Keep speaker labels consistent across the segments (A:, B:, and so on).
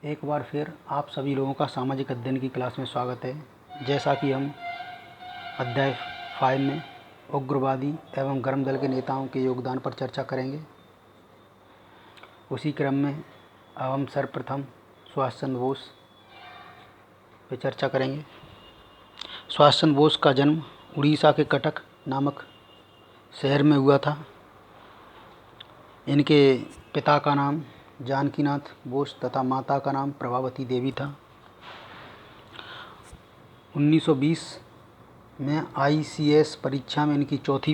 A: एक बार फिर आप सभी लोगों का सामाजिक अध्ययन की क्लास में स्वागत है। जैसा कि हम अध्याय 5 में उग्रवादी एवं गर्म दल के नेताओं के योगदान पर चर्चा करेंगे, उसी क्रम में अब हम सर्वप्रथम सुभाष चंद्र बोस पर चर्चा करेंगे। सुभाष चंद्र बोस का जन्म उड़ीसा के कटक नामक शहर में हुआ था। इनके पिता का नाम जानकीनाथ बोस तथा माता का नाम प्रभावती देवी था। 1920 में ICS परीक्षा में इनकी चौथी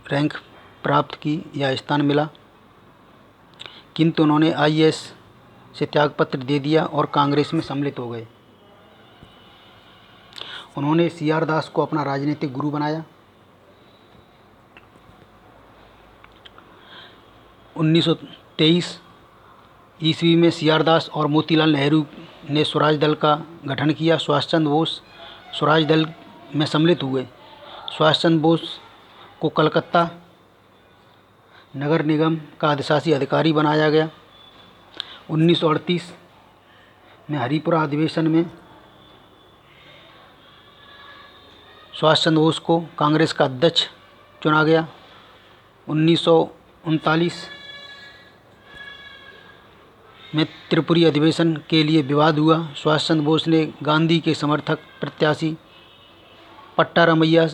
A: रैंक प्राप्त की या स्थान मिला, किंतु उन्होंने IAS से त्यागपत्र दे दिया और कांग्रेस में सम्मिलित हो गए। उन्होंने CR दास को अपना राजनीतिक गुरु बनाया। 1923 ईस्वी में CR दास और मोतीलाल नेहरू ने स्वराज दल का गठन किया। सुभाष चंद्र बोस स्वराज दल में सम्मिलित हुए। सुभाष चंद्र बोस को कलकत्ता नगर निगम का अधिशासी अधिकारी बनाया गया। 1938 में हरिपुरा अधिवेशन में सुभाष चंद्र बोस को कांग्रेस का अध्यक्ष चुना गया। 1939 में त्रिपुरी अधिवेशन के लिए विवाद हुआ। सुभाष चंद्र बोस ने गांधी के समर्थक प्रत्याशी पट्टारमैया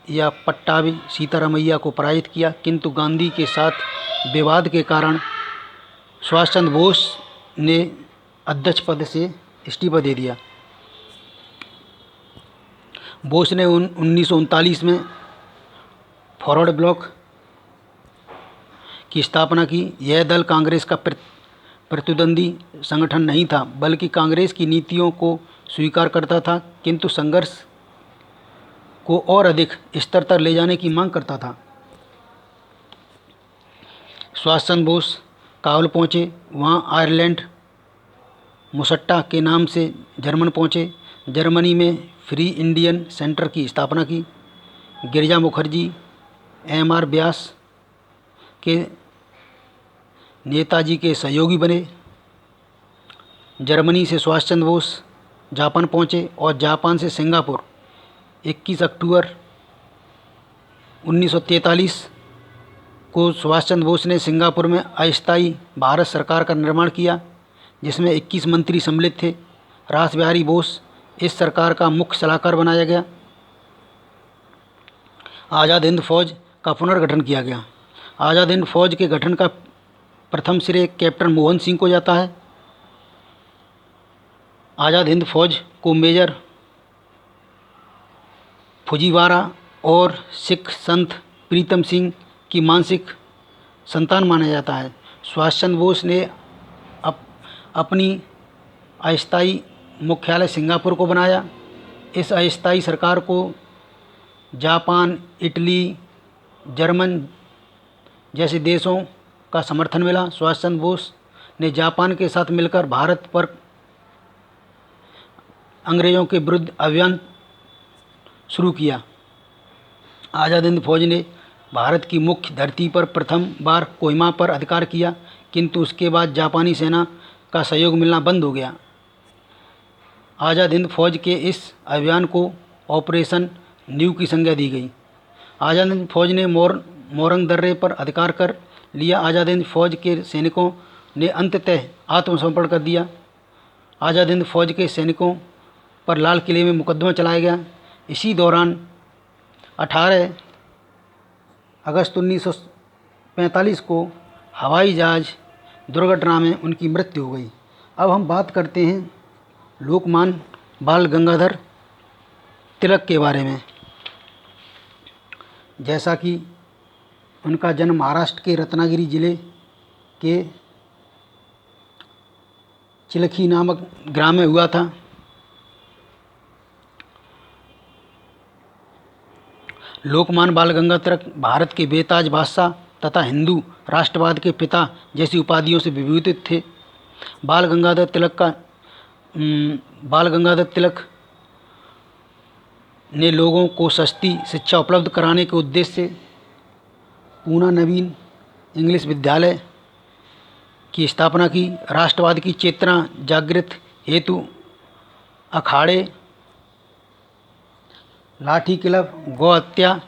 A: या पट्टाभी सीतारामैया को पराजित किया, किंतु गांधी के साथ विवाद के कारण सुभाष चंद्र बोस ने अध्यक्ष पद से इस्तीफा दे दिया। बोस ने 1939 में फॉरवर्ड ब्लॉक की स्थापना की। यह दल कांग्रेस का प्रतिद्वंदी संगठन नहीं था, बल्कि कांग्रेस की नीतियों को स्वीकार करता था, किंतु संघर्ष को और अधिक स्तर तक ले जाने की मांग करता था। सुभाष चंद्र बोस काबुल पहुँचे। वहाँ आयरलैंड मुसट्टा के नाम से जर्मन पहुँचे। जर्मनी में फ्री इंडियन सेंटर की स्थापना की। गिरिजा मुखर्जी MR व्यास के नेताजी के सहयोगी बने। जर्मनी से सुभाष चंद्र बोस जापान पहुँचे और जापान से सिंगापुर। 21 अक्टूबर 1943 को सुभाष चंद्र बोस ने सिंगापुर में अस्थायी भारत सरकार का निर्माण किया, जिसमें 21 मंत्री सम्मिलित थे। रास बिहारी बोस इस सरकार का मुख्य सलाहकार बनाया गया। आज़ाद हिंद फौज का पुनर्गठन किया गया। आज़ाद हिंद फौज के गठन का प्रथम श्रेय कैप्टन मोहन सिंह को जाता है। आज़ाद हिंद फौज को मेजर फुजीवारा और सिख संत प्रीतम सिंह की मानसिक संतान माना जाता है। सुभाष चंद्र बोस ने अपनी अस्थायी मुख्यालय सिंगापुर को बनाया। इस अस्थायी सरकार को जापान, इटली, जर्मन जैसे देशों का समर्थन मिला। सुभाष चंद्र बोस ने जापान के साथ मिलकर भारत पर अंग्रेज़ों के विरुद्ध अभियान शुरू किया। आज़ाद हिंद फौज ने भारत की मुख्य धरती पर प्रथम बार कोहिमा पर अधिकार किया, किंतु उसके बाद जापानी सेना का सहयोग मिलना बंद हो गया। आज़ाद हिंद फौज के इस अभियान को ऑपरेशन न्यू की संज्ञा दी गई। आज़ाद हिंद फौज ने मोरंग दर्रे पर अधिकार कर लिया। आज़ाद हिंद फौज के सैनिकों ने अंततः आत्मसमर्पण कर दिया। आज़ाद हिंद फौज के सैनिकों पर लाल किले में मुकदमा चलाया गया। इसी दौरान 18 अगस्त 1945 को हवाई जहाज़ दुर्घटना में उनकी मृत्यु हो गई। अब हम बात करते हैं लोकमान्य बाल गंगाधर तिलक के बारे में। जैसा कि उनका जन्म महाराष्ट्र के रत्नागिरी जिले के चिलखी नामक ग्राम में हुआ था। लोकमान्य बाल गंगाधर तिलक भारत के बेताज बादशाह तथा हिंदू राष्ट्रवाद के पिता जैसी उपाधियों से विभूषित थे। बाल गंगाधर तिलक ने लोगों को सस्ती शिक्षा उपलब्ध कराने के उद्देश्य से पूना नवीन इंग्लिश विद्यालय की स्थापना की। राष्ट्रवाद की चेतना जागृत हेतु अखाड़े, लाठी क्लब, गौ हत्या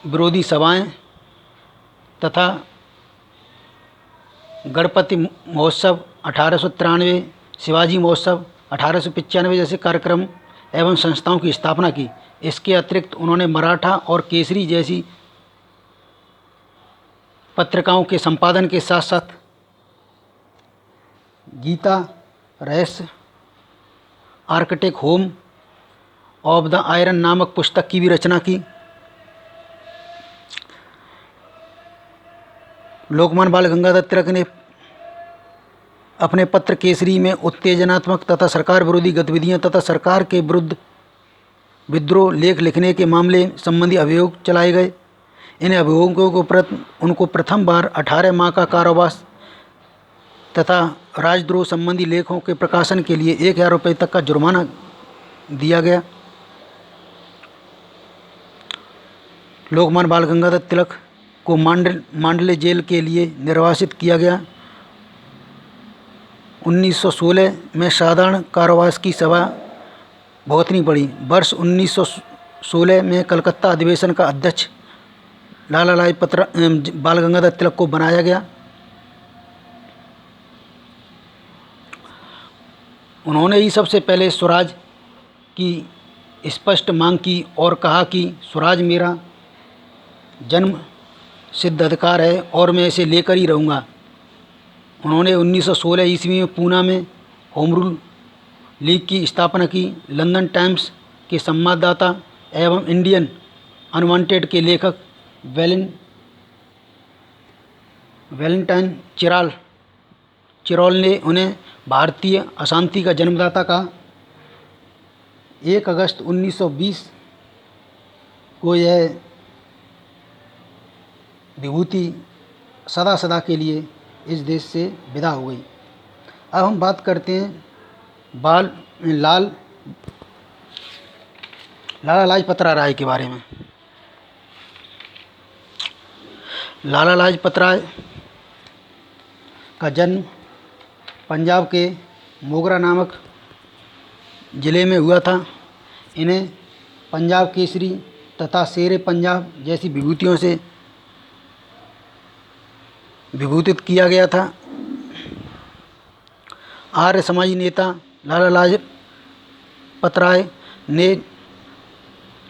A: विरोधी सभाएं तथा गणपति महोत्सव 1893, शिवाजी महोत्सव 1895 जैसे कार्यक्रम एवं संस्थाओं की स्थापना की। इसके अतिरिक्त उन्होंने मराठा और केसरी जैसी पत्रिकाओं के संपादन के साथ साथ गीता रहस्य, architect home of the iron नामक पुस्तक की भी रचना की। लोकमान्य बाल गंगाधर तिलक ने अपने पत्र केसरी में उत्तेजनात्मक तथा सरकार विरोधी गतिविधियां तथा सरकार के विरुद्ध विद्रोह लेख लिखने के मामले संबंधी अभियोग चलाए गए। इन अभियोगों को उनको प्रथम बार 18 माह का कारावास तथा राजद्रोह संबंधी लेखों के प्रकाशन के लिए 1000 रुपये तक का जुर्माना दिया गया। लोकमान्य बाल गंगाधर तिलक को मांडले जेल के लिए निर्वासित किया गया। 1916 में साधारण कारावास की सजा भुगतनी पड़ी। वर्ष 1916 में कलकत्ता अधिवेशन का अध्यक्ष लाला लाजपत बाल गंगाधर तिलक को बनाया गया। उन्होंने ही सबसे पहले स्वराज की स्पष्ट मांग की और कहा कि स्वराज मेरा जन्म सिद्ध अधिकार है और मैं इसे लेकर ही रहूँगा। उन्होंने 1916 ईस्वी में पूना में होम रूल लीग की स्थापना की। लंदन टाइम्स के संवाददाता एवं इंडियन अनवांटेड के लेखक वैलेंटाइन चिरोल ने उन्हें भारतीय अशांति का जन्मदाता कहा। 1 अगस्त 1920 को यह विभूति सदा सदा के लिए इस देश से विदा हो गई। अब हम बात करते हैं लाला लाजपत राय के बारे में। लाला लाजपत राय का जन्म पंजाब के मोगरा नामक ज़िले में हुआ था। इन्हें पंजाब केसरी तथा शेरे पंजाब जैसी विभूतियों से विभूतित किया गया था। आर्य समाजी नेता लाला लाजपत राय ने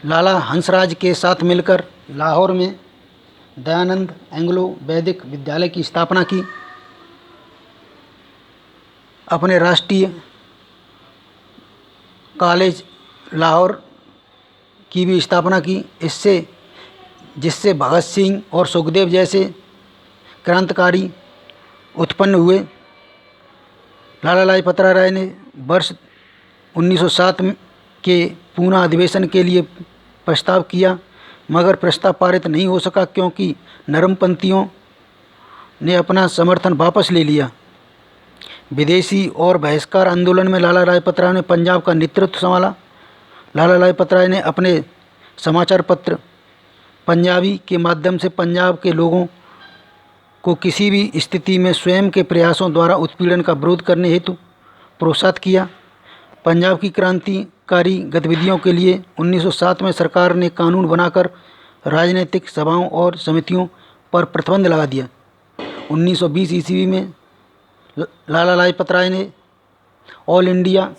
A: लाला हंसराज के साथ मिलकर लाहौर में दयानंद एंग्लो वैदिक विद्यालय की स्थापना की। अपने राष्ट्रीय कॉलेज लाहौर की भी स्थापना की, जिससे भगत सिंह और सुखदेव जैसे क्रांतिकारी उत्पन्न हुए। लाला लाजपत राय ने वर्ष 1907 के पूना अधिवेशन के लिए प्रस्ताव किया, मगर प्रस्ताव पारित नहीं हो सका क्योंकि नरमपंथियों ने अपना समर्थन वापस ले लिया। विदेशी और बहिष्कार आंदोलन में लाला लाजपत राय ने पंजाब का नेतृत्व संभाला। लाला लाजपत राय ने अपने समाचार पत्र पंजाबी के माध्यम से पंजाब के लोगों को किसी भी स्थिति में स्वयं के प्रयासों द्वारा उत्पीड़न का विरोध करने हेतु प्रोत्साहित किया। पंजाब की क्रांतिकारी गतिविधियों के लिए 1907 में सरकार ने कानून बनाकर राजनीतिक सभाओं और समितियों पर प्रतिबंध लगा दिया। 1920 ईस्वी में लाला लाजपत राय ने all India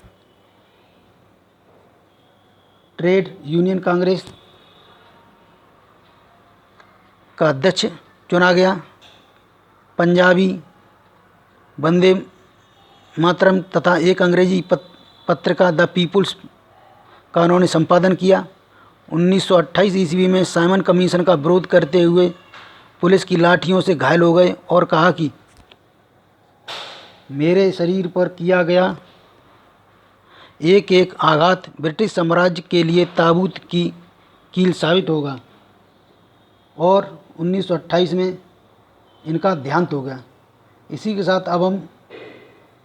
A: trade union Congress का अध्यक्ष चुना गया। पंजाबी वंदे मातरम तथा एक अंग्रेजी पत्रिका द पीपुल्स का उन्होंने संपादन किया। 1928 ईस्वी में साइमन कमीशन का विरोध करते हुए पुलिस की लाठियों से घायल हो गए और कहा कि मेरे शरीर पर किया गया एक एक आघात ब्रिटिश साम्राज्य के लिए ताबूत की कील साबित होगा। और 1928 में इनका देहांत हो गया। इसी के साथ अब हम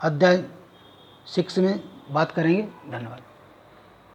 A: अध्याय 6 में बात करेंगे। धन्यवाद।